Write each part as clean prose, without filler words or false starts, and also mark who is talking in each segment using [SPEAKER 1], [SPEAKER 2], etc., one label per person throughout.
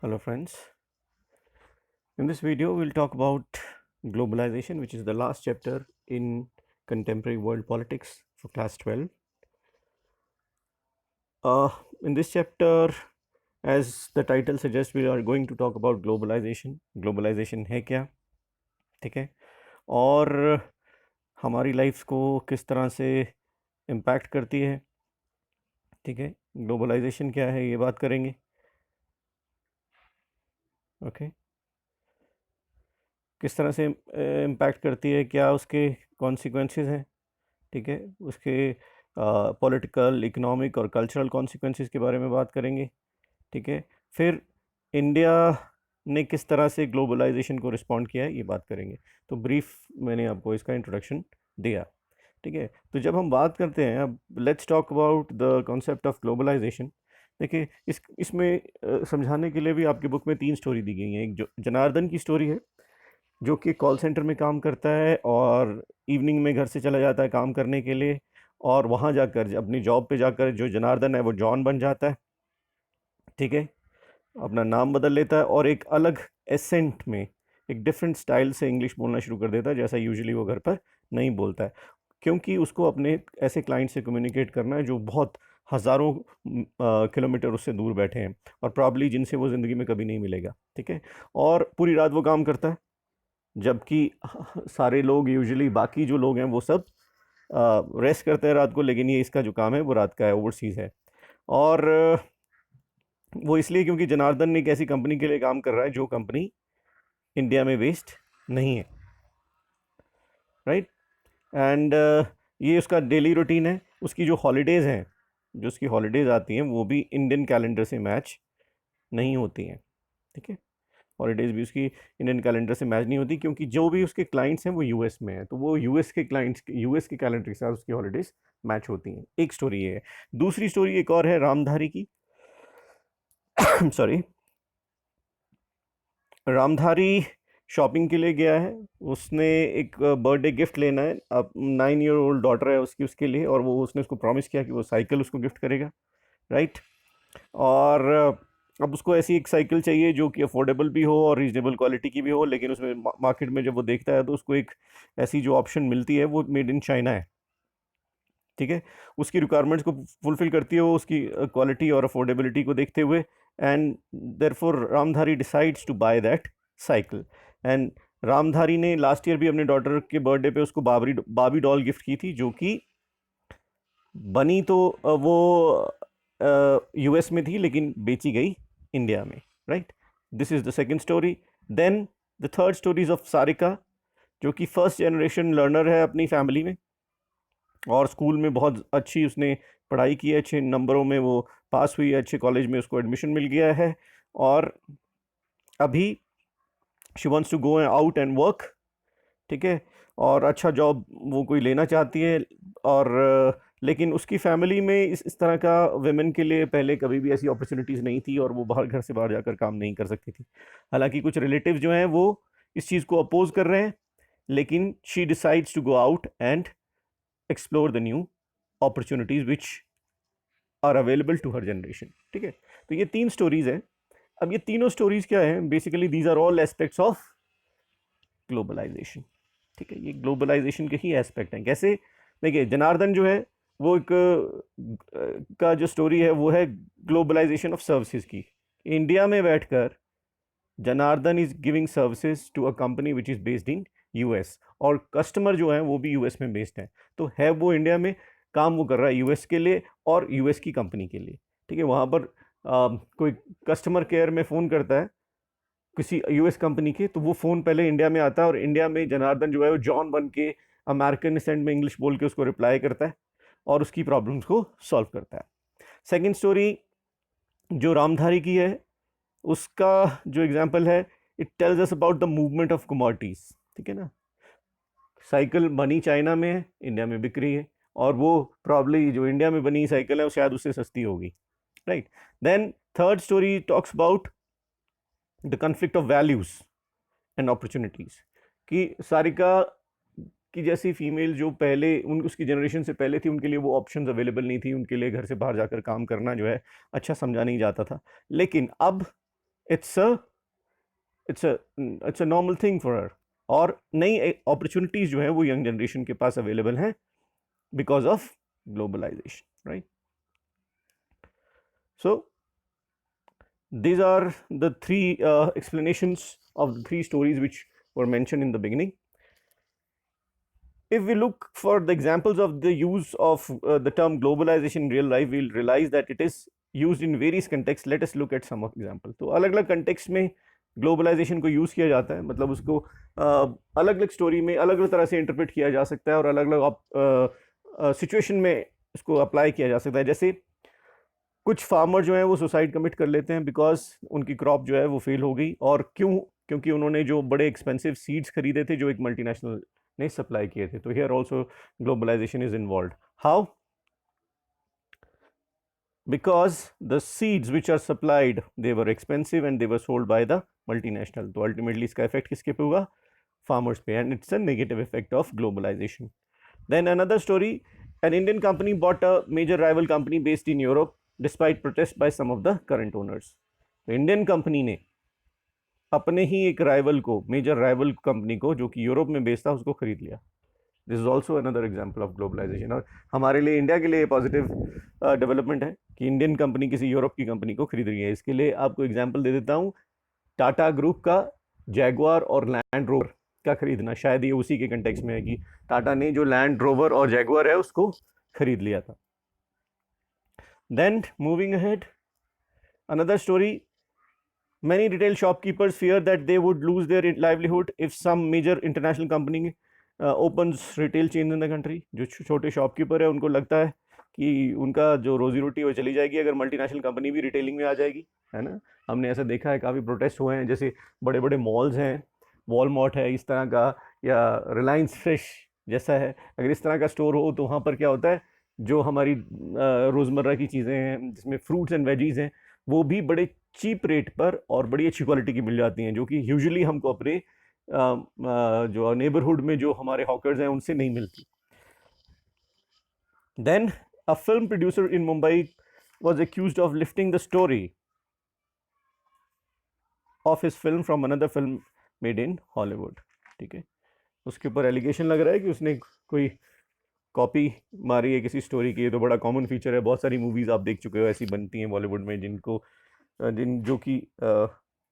[SPEAKER 1] Hello friends, in this video we'll talk about globalization, which is the last chapter in contemporary world politics for class 12. In this chapter, as the title suggests, we are going to talk about globalization. Globalization है क्या, ठीक है, और हमारी life को किस तरह से इम्पैक्ट करती है, ठीक है। ग्लोबलाइजेशन क्या है ये बात करेंगे, ओके। किस तरह से इम्पैक्ट करती है, क्या उसके कॉन्सिक्वेंसेस हैं, ठीक है, उसके पॉलिटिकल, इकोनॉमिक और कल्चरल कॉन्सिक्वेंसेस के बारे में बात करेंगे, ठीक है। फिर इंडिया ने किस तरह से ग्लोबलाइजेशन को रिस्पॉन्ड किया है ये बात करेंगे। तो ब्रीफ मैंने आपको इसका इंट्रोडक्शन दिया, ठीक है। तो जब हम बात करते हैं, अब let's talk about the concept of globalization. देखिए, इसमें समझाने के लिए भी आपकी बुक में 3 स्टोरी दी गई हैं। एक जो जनार्दन की स्टोरी है, जो कि कॉल सेंटर में काम करता है और इवनिंग में घर से चला जाता है काम करने के लिए, और वहाँ जाकर अपनी जॉब पे जाकर जो जनार्दन है वो जॉन बन जाता है, ठीक है। अपना नाम बदल लेता है और एक अलग एसेंट में, एक डिफरेंट स्टाइल से इंग्लिश बोलना शुरू कर देता है, जैसा यूजुअली वो घर पर नहीं बोलता है, क्योंकि उसको अपने ऐसे क्लाइंट से कम्युनिकेट करना है जो बहुत हज़ारों किलोमीटर उससे दूर बैठे हैं और प्रॉब्ली जिनसे वो ज़िंदगी में कभी नहीं मिलेगा, ठीक है। और पूरी रात वो काम करता है, जबकि सारे लोग यूजुअली, बाकी जो लोग हैं वो सब रेस्ट करते हैं रात को, लेकिन ये इसका जो काम है वो रात का है, ओवरसीज़ है। और वो इसलिए क्योंकि जनार्दन ने एक ऐसी कंपनी के लिए काम कर रहा है जो कंपनी इंडिया में बेस्ड नहीं है, राइट। एंड ये उसका डेली रूटीन है। उसकी जो हॉलीडेज़ हैं, जो उसकी हॉलीडेज़ आती हैं, वो भी इंडियन कैलेंडर से मैच नहीं होती हैं, ठीक है। हॉलीडेज़ भी उसकी इंडियन कैलेंडर से मैच नहीं होती, क्योंकि जो भी उसके क्लाइंट्स हैं वो यूएस में हैं, तो वो यूएस के क्लाइंट्स, यूएस के कैलेंडर के साथ उसकी हॉलीडेज़ मैच होती हैं। एक स्टोरी ये है। दूसरी स्टोरी एक और है रामधारी की। सॉरी, रामधारी शॉपिंग के लिए गया है। उसने एक बर्थडे गिफ्ट लेना है, अब 9 ईयर ओल्ड डॉटर है उसकी, उसके लिए, और वो उसने उसको प्रॉमिस किया कि वो साइकिल उसको गिफ्ट करेगा, राइट। और अब उसको ऐसी एक साइकिल चाहिए जो कि अफोर्डेबल भी हो और रीजनेबल क्वालिटी की भी हो, लेकिन उसमें मार्केट में जब वो देखता है तो उसको एक ऐसी जो ऑप्शन मिलती है वो मेड इन चाइना है, ठीक है। उसकी रिक्वायरमेंट्स को फुलफिल करती है वो, उसकी क्वालिटी और अफोर्डेबिलिटी को देखते हुए, and therefore Ramdhari decides to buy that cycle. And Ramdhari ने लास्ट ईयर भी अपने डॉटर के बर्थडे पे उसको बाबी डॉल गिफ्ट की थी, जो कि बनी तो वो यूएस में थी, लेकिन बेची गई इंडिया में, right. This is the second story. Then the third stories of Sarika, जो कि फर्स्ट जनरेशन लर्नर है अपनी फैमिली में, और स्कूल में बहुत अच्छी उसने पढ़ाई की है, अच्छे नंबरों में वो पास हुई है, अच्छे कॉलेज में उसको एडमिशन मिल गया है, और अभी she wants to go out and work, ठीक है, और अच्छा जॉब वो कोई लेना चाहती है। और लेकिन उसकी फैमिली में इस तरह का वेमेन के लिए पहले कभी भी ऐसी अपॉर्चुनिटीज़ नहीं थी, और वो बाहर, घर से बाहर जाकर काम नहीं कर सकती थी। हालांकि कुछ रिलेटिव जो हैं वो इस चीज़ को अपोज कर रहे हैं, लेकिन she decides to go out and explore the new opportunities which are available to her generation, ठीक है। तो ये 3 स्टोरीज हैं। अब ये तीनों स्टोरीज क्या है, basically these are all aspects of globalization, ठीक है। ये ग्लोबलाइजेशन के ही एस्पेक्ट हैं। कैसे? देखिए, जनार्दन जो है वो एक का जो स्टोरी है वो है ग्लोबलाइजेशन ऑफ सर्विसेज की। इंडिया में बैठकर Janardan is giving services to a company which is based in US, और कस्टमर जो है वो भी यूएस में बेस्ड है। तो है वो इंडिया में, काम वो कर रहा है यूएस के लिए और यूएस की कंपनी के लिए, ठीक है। वहाँ पर कोई कस्टमर केयर में फ़ोन करता है किसी यूएस कंपनी के, तो वो फ़ोन पहले इंडिया में आता है, और इंडिया में जनार्दन जो है वो जॉन बन के अमेरिकन एसेंट में इंग्लिश बोल के उसको रिप्लाई करता है और उसकी प्रॉब्लम्स को सॉल्व करता है। सेकंड स्टोरी जो रामधारी की है, उसका जो एग्जाम्पल है, it tells us about the movement of commodities, ठीक है ना। साइकिल बनी चाइना में है, इंडिया में बिक रही है, और वो प्रॉब्ली जो इंडिया में बनी साइकिल है वो शायद उससे सस्ती होगी, right. Then third story talks about the conflict of values and opportunities, कि सारिका की जैसी फीमेल जो पहले उसकी जनरेशन से पहले थी, उनके लिए वो ऑप्शंस अवेलेबल नहीं थी, उनके लिए घर से बाहर जाकर काम करना जो है अच्छा समझा नहीं जाता था। लेकिन अब it's a it's a normal thing for her. और नई अपॉर्चुनिटीज जो है वो यंग जनरेशन के पास अवेलेबल हैं because of globalization, right? So these are the three explanations of the three stories which were mentioned in the beginning. If we look for the examples of the use of the term globalization in real life, we'll realize that it is used in various contexts. Let us look at some of example. तो अलग अलग context में globalisation को use किया जाता है, मतलब उसको अलग अलग स्टोरी में अलग अलग तरह से इंटरप्रेट किया जा सकता है और अलग अलग सिचुएशन में इसको अप्लाई किया जा सकता है. जैसे कुछ फार्मर जो है वो सुसाइड कमिट कर लेते हैं बिकॉज उनकी क्रॉप जो है वो फेल हो गई. और क्यों? क्योंकि उन्होंने जो बड़े एक्सपेंसिव सीड्स खरीदे थे जो एक मल्टीनेशनल ने सप्लाई किए थे. तो here also globalization is involve. How? because the seeds which are supplied they were expensive and they were sold by the multinational. तो ultimately इसका effect किसके पे हुआ? Farmers पे. And it's a negative effect of globalization. Then another story, an Indian company bought a major rival company based in Europe despite protest by some of the current owners. तो Indian company ने अपने ही एक rival को, major rival company को जो कि Europe में based था, उसको खरीद लिया. This is also another example of globalization. और हमारे लिए, इंडिया के लिए पॉजिटिव डेवलपमेंट है कि इंडियन कंपनी किसी यूरोप की कंपनी को खरीद रही है. इसके लिए आपको एग्जाम्पल दे देता हूँ, टाटा ग्रुप का जैगुआर और लैंड रोवर का खरीदना. शायद ये उसी के कंटेक्स्ट में है कि टाटा ने जो लैंड रोवर और जैगुआर है उसको खरीद लिया था. Then moving ahead, another story, many retail shopkeepers fear that they would lose their livelihood if some major international company opens retail chains in the country. जो छोटे शॉपकीपर है उनको लगता है कि उनका जो रोजी रोटी वो चली जाएगी अगर मल्टीनेशनल कंपनी भी रिटेलिंग में आ जाएगी, है ना. हमने ऐसा देखा है, काफ़ी प्रोटेस्ट हुए हैं. जैसे बड़े बड़े मॉल्स हैं, वॉलमार्ट है इस तरह का, या रिलायंस फ्रेश जैसा है. अगर इस तरह का स्टोर हो तो वहाँ पर क्या होता है, जो हमारी रोज़मर्रा की चीज़ें हैं जिसमें फ्रूट्स एंड वेजीज हैं वो भी बड़े चीप रेट पर और बड़ी अच्छी क्वालिटी की मिल जाती हैं, जो कि यूजुअली हमको अपने जो नेबरहुड में जो हमारे हॉकर्स हैं उनसे नहीं मिलती. Then a film producer in Mumbai was accused of lifting the story of his film from another film made in Hollywood. ठीक है, उसके ऊपर एलिगेशन लग रहा है कि उसने कोई कॉपी मारी है किसी स्टोरी की. तो बड़ा कॉमन फीचर है, बहुत सारी मूवीज़ आप देख चुके हो ऐसी बनती हैं बॉलीवुड में जिनको जो कि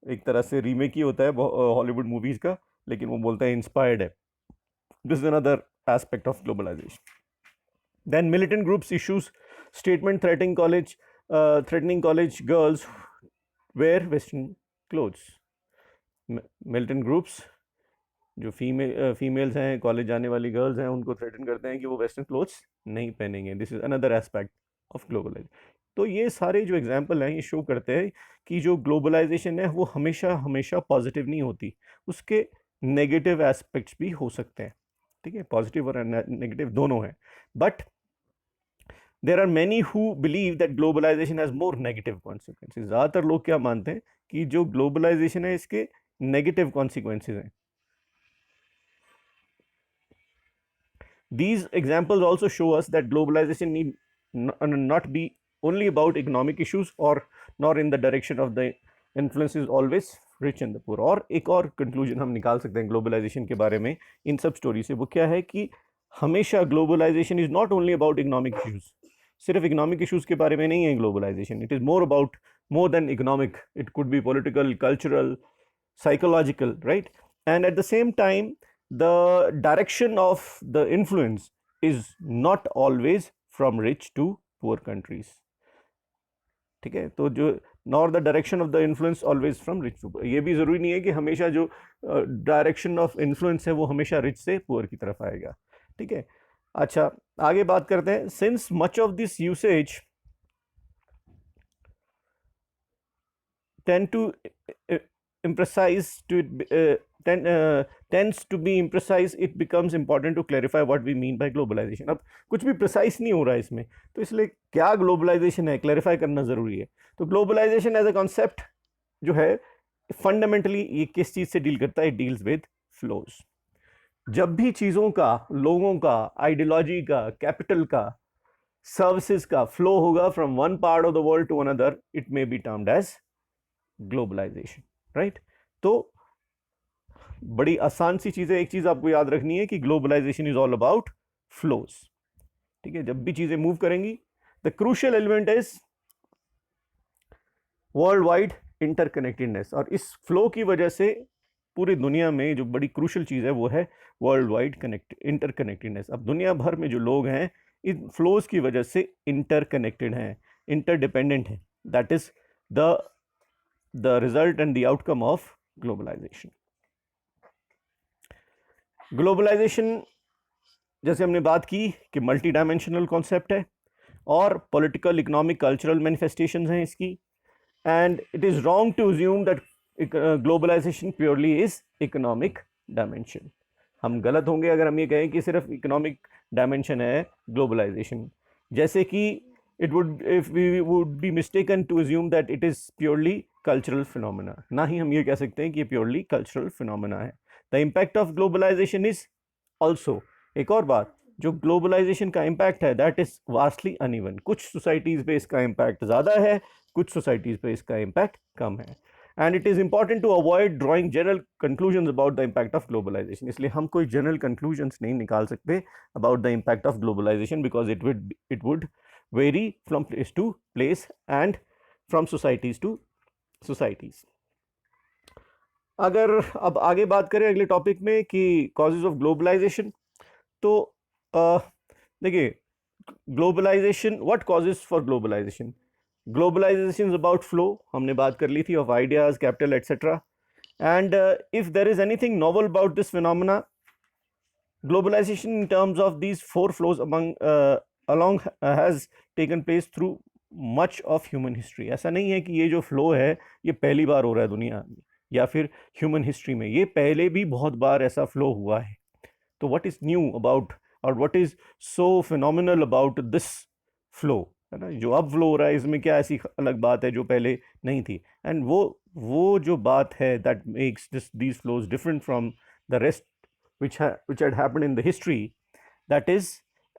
[SPEAKER 1] एक तरह से रीमेक ही होता है हॉलीवुड मूवीज़ का, लेकिन वो बोलता है इंस्पायर्ड है. This is another aspect of globalization. Then militant groups issues statement threatening college girls wear western clothes. Militant groups जो फीमेल्स हैं, कॉलेज जाने वाली गर्ल्स हैं, उनको थ्रेटन करते हैं कि वो वेस्टर्न क्लोथ्स नहीं पहनेंगे. This is another aspect of globalization. तो ये सारे जो एग्जाम्पल हैं ये शो करते हैं कि जो ग्लोबलाइजेशन है वो हमेशा हमेशा पॉजिटिव नहीं होती, उसके नेगेटिव एस्पेक्ट्स भी हो सकते हैं. ठीक है, पॉजिटिव और नेगेटिव दोनों हैं. But there are many who believe that globalization has more negative consequences. ज़्यादातर लोग क्या मानते हैं कि जो ग्लोबलाइजेशन है इसके नेगेटिव कॉन्सिक्वेंसेज हैं. These examples also show us that globalization need not be only about economic issues or nor in the direction of the influence is always rich and the poor. और एक और conclusion हम निकाल सकते हैं globalisation के बारे में इन सब स्टोरी से, वो क्या है कि हमेशा globalization is not only about economic issues. सिर्फ इकोनॉमिक इश्यूज के बारे में नहीं है globalization. It is more than economic. It could be political, cultural, psychological, right? And at the same time the direction of the influence is not always from rich to poor countries. ठीक है, तो जो nor the direction of the influence always from rich to poor. ये भी ज़रूरी नहीं है कि हमेशा जो डायरेक्शन ऑफ इन्फ्लुएंस है वो हमेशा रिच से पुअर की तरफ आएगा. ठीक है, अच्छा आगे बात करते हैं. Since much of this usage tend to imprecise tends to be imprecise, it becomes important to clarify what we mean by globalization. अब कुछ भी प्रिसाइज नहीं हो रहा है इसमें, तो इसलिए क्या ग्लोबलाइजेशन है क्लैरिफाई करना ज़रूरी है. तो ग्लोबलाइजेशन एज अ कॉन्सेप्ट जो है फंडामेंटली ये किस चीज़ से डील करता है? Deals with flows. जब भी चीज़ों का, लोगों का, आइडियोलॉजी का, कैपिटल का, सर्विसेज का फ्लो होगा from one part of the world to another, it may be termed as globalization, right. तो बड़ी आसान सी चीज़ है, एक चीज़ आपको याद रखनी है कि globalization is all about flows, ठीक है। जब भी चीज़ें मूव करेंगी, the crucial element is world wide interconnectedness, और इस फ्लो की वजह से पूरी दुनिया में जो बड़ी क्रूशियल चीज़ है वो है वर्ल्ड वाइड इंटरकनेक्टेडनेस। अब दुनिया भर में जो लोग हैं इन फ्लोज की वजह से इंटरकनेक्टेड हैं, इंटरडिपेंडेंट हैं। That is the result and the outcome of globalization. Globalization जैसे हमने बात की कि मल्टी डायमेंशनल कॉन्सेप्ट है और पॉलिटिकल, इकोनॉमिक, कल्चरल मैनिफेस्टेशंस हैं इसकी, and it is wrong to assume that globalization purely is economic dimension. हम गलत होंगे अगर हम ये कहें कि सिर्फ इकोनॉमिक डायमेंशन है ग्लोबलाइजेशन, जैसे कि it would, if we would be mistaken to assume that it is purely cultural phenomena. ना ही हम ये कह सकते हैं कि ये प्योरली कल्चरल फिनोमेना है। The impact of globalization is also, एक और बात, जो ग्लोबलाइजेशन का इम्पैक्ट है दैट इज वास्टली अनइवन। कुछ सोसाइटीज़ पे इसका इम्पैक्ट ज़्यादा है, कुछ सोसाइटीज़ पे इसका इम्पैक्ट कम है, and it is important to avoid drawing general conclusions about the impact of globalization. इसलिए हम कोई जनरल कंक्लूजन्स नहीं निकाल सकते about the impact of globalization, because it would vary from place to place and from societies to societies. अगर अब आगे बात करें अगले टॉपिक में कि कॉजेज ऑफ ग्लोबलाइजेशन, तो देखिए, globalization, what causes for globalization? Globalization is about flow, हमने बात कर ली थी, of ideas, capital, etcetera, and if there is anything novel about this phenomena, globalization in terms of these four flows along has taken place through much of human history। ऐसा नहीं है कि ये जो फ्लो है ये पहली बार हो रहा है दुनिया में या फिर ह्यूमन हिस्ट्री में, ये पहले भी बहुत बार ऐसा फ्लो हुआ है। तो व्हाट इज न्यू अबाउट, और what is so phenomenal about this flow, है ना, जो अब फ्लो हो रहा है, इसमें क्या ऐसी अलग बात है जो पहले नहीं थी? एंड वो जो बात है that makes these flows different from the rest which had happened in the history, that is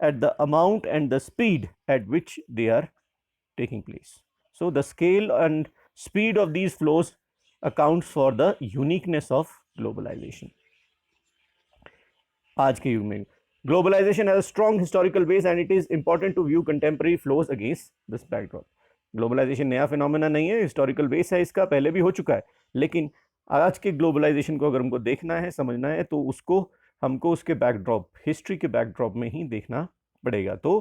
[SPEAKER 1] at the amount and the speed at which they are taking place. So the scale and speed of these flows accounts for the uniqueness of globalization। आज के युग में globalization has a strong historical base and it is important to view contemporary flows against this backdrop। Globalization नया phenomena नहीं है, historical base है इसका, पहले भी हो चुका है, लेकिन आज के ग्लोबलाइजेशन को अगर हमको देखना है, समझना है, तो उसको हमको उसके बैकड्रॉप, हिस्ट्री के बैकड्रॉप में ही देखना पड़ेगा। तो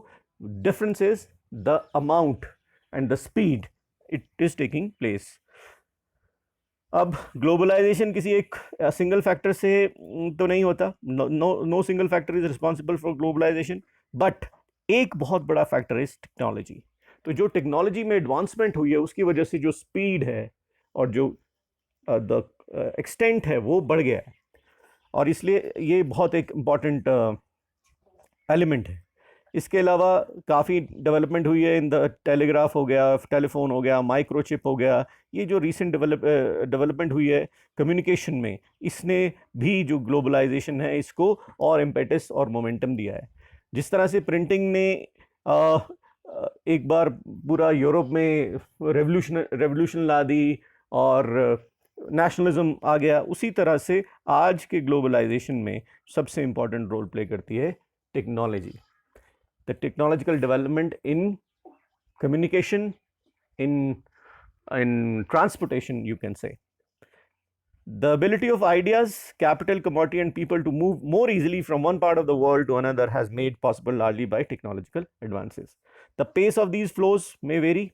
[SPEAKER 1] difference is the amount and the speed it is taking place. अब ग्लोबलाइजेशन किसी एक सिंगल फैक्टर से तो नहीं होता, no single factor is responsible for globalization, but एक बहुत बड़ा फैक्टर इज टेक्नोलॉजी। तो जो टेक्नोलॉजी में एडवांसमेंट हुई है उसकी वजह से जो स्पीड है और जो द एक्सटेंट है वो बढ़ गया है, और इसलिए ये बहुत एक इम्पॉर्टेंट एलिमेंट है। इसके अलावा काफ़ी डेवलपमेंट हुई है इन द टेलीग्राफ हो गया, टेलीफोन हो गया, माइक्रोचिप हो गया, ये जो रीसेंट डेवलपमेंट हुई है कम्युनिकेशन में, इसने भी जो ग्लोबलाइजेशन है इसको और इम्पेटस और मोमेंटम दिया है। जिस तरह से प्रिंटिंग ने एक बार पूरा यूरोप में रेवोल्यूशन ला दी और नेशनलिज्म आ गया, उसी तरह से आज के ग्लोबलाइजेशन में सबसे इम्पॉर्टेंट रोल प्ले करती है technology. The technological development in communication, in transportation, you can say. The ability of ideas, capital, commodity and people to move more easily from one part of the world to another has made possible largely by technological advances। The pace of these flows may vary।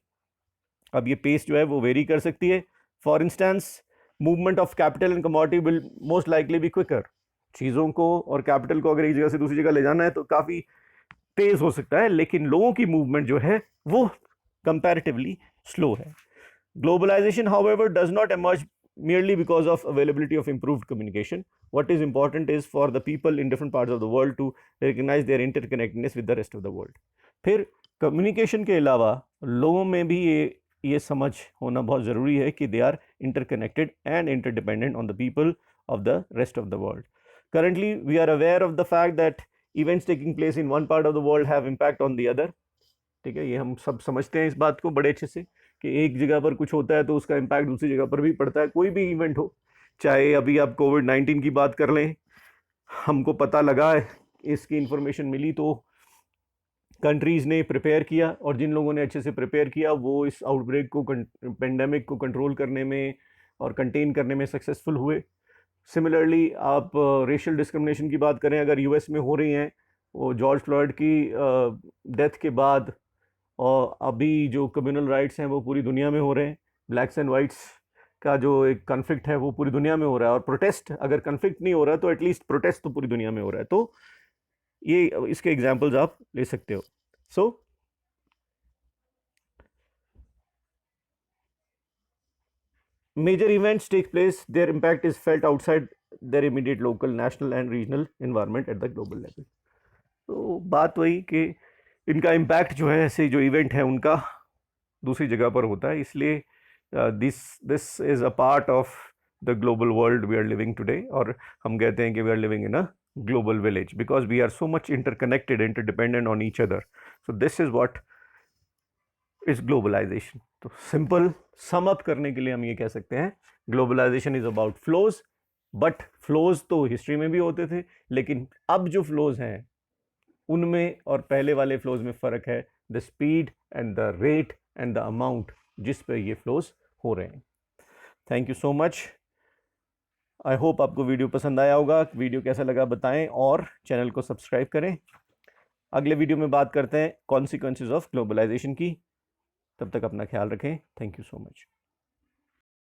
[SPEAKER 1] अब ये pace जो है वो very कर सकती है। For instance, movement of capital and commodity will most likely be quicker. चीज़ों को और कैपिटल को अगर एक जगह से दूसरी जगह ले जाना है तो काफ़ी तेज़ हो सकता है, लेकिन लोगों की मूवमेंट जो है वो कंपैरेटिवली स्लो है। Globalization however does not emerge merely because of availability of improved communication। What is important is for the people in different parts of the world to recognize their interconnectedness with the rest of the world। फिर communication के अलावा लोगों में भी ये समझ होना बहुत ज़रूरी है कि they are interconnected and interdependent on the people of the rest of the world. Currently we are aware of the fact that events taking place in one part of the world have impact on the other। ठीक है, ये हम सब समझते हैं इस बात को बड़े अच्छे से, कि एक जगह पर कुछ होता है तो उसका इम्पैक्ट दूसरी जगह पर भी पड़ता है, कोई भी इवेंट हो। चाहे अभी आप कोविड-19 की बात कर लें, हमको पता लगा है, इसकी इंफॉर्मेशन मिली तो कंट्रीज़ ने प्रिपेयर किया, और जिन लोगों ने अच्छे से प्रिपेयर किया वो इस आउटब्रेक को, पेंडेमिक को कंट्रोल करने में और कंटेन करने में सक्सेसफुल हुए। सिमिलरली आप रेशियल डिस्क्रिमिनेशन की बात करें, अगर यूएस में हो रही हैं, वो जॉर्ज फ्लॉयड की डेथ के बाद, और अभी जो कम्युनल राइट्स हैं वो पूरी दुनिया में हो रहे हैं, ब्लैक्स एंड वाइट्स का जो एक कन्फ्लिक्ट है वो पूरी दुनिया में हो रहा है, और प्रोटेस्ट, अगर कन्फ्लिक्ट नहीं हो रहा तो एटलीस्ट प्रोटेस्ट तो पूरी दुनिया में हो रहा है। तो ये इसके एग्जांपल्स आप ले सकते हो। सो major events take place, their impact is felt outside their immediate local, national and regional environment at the global level. तो बात वही कि इनका इम्पैक्ट जो है, ऐसे जो इवेंट है उनका दूसरी जगह पर होता है, इसलिए this is a part of the global world we are living today, और हम कहते हैं कि we are living in a global village because we are so much interconnected, interdependent on each other. So this is what is globalization. तो simple sum up करने के लिए हम ये कह सकते हैं, globalization is about flows, but flows तो हिस्ट्री में भी होते थे, लेकिन अब जो फ्लोज हैं उनमें और पहले वाले फ्लोज में फ़र्क है, the speed and the rate and the amount जिस पे ये फ्लोज हो रहे हैं। Thank you so much. I hope आपको वीडियो पसंद आया होगा। वीडियो कैसा लगा बताएं, और चैनल को सब्सक्राइब करें। अगले वीडियो में बात करते हैं कॉन्सिक्वेंसेज ऑफ ग्लोबलाइजेशन की। तब तक अपना ख्याल रखें। Thank you so much.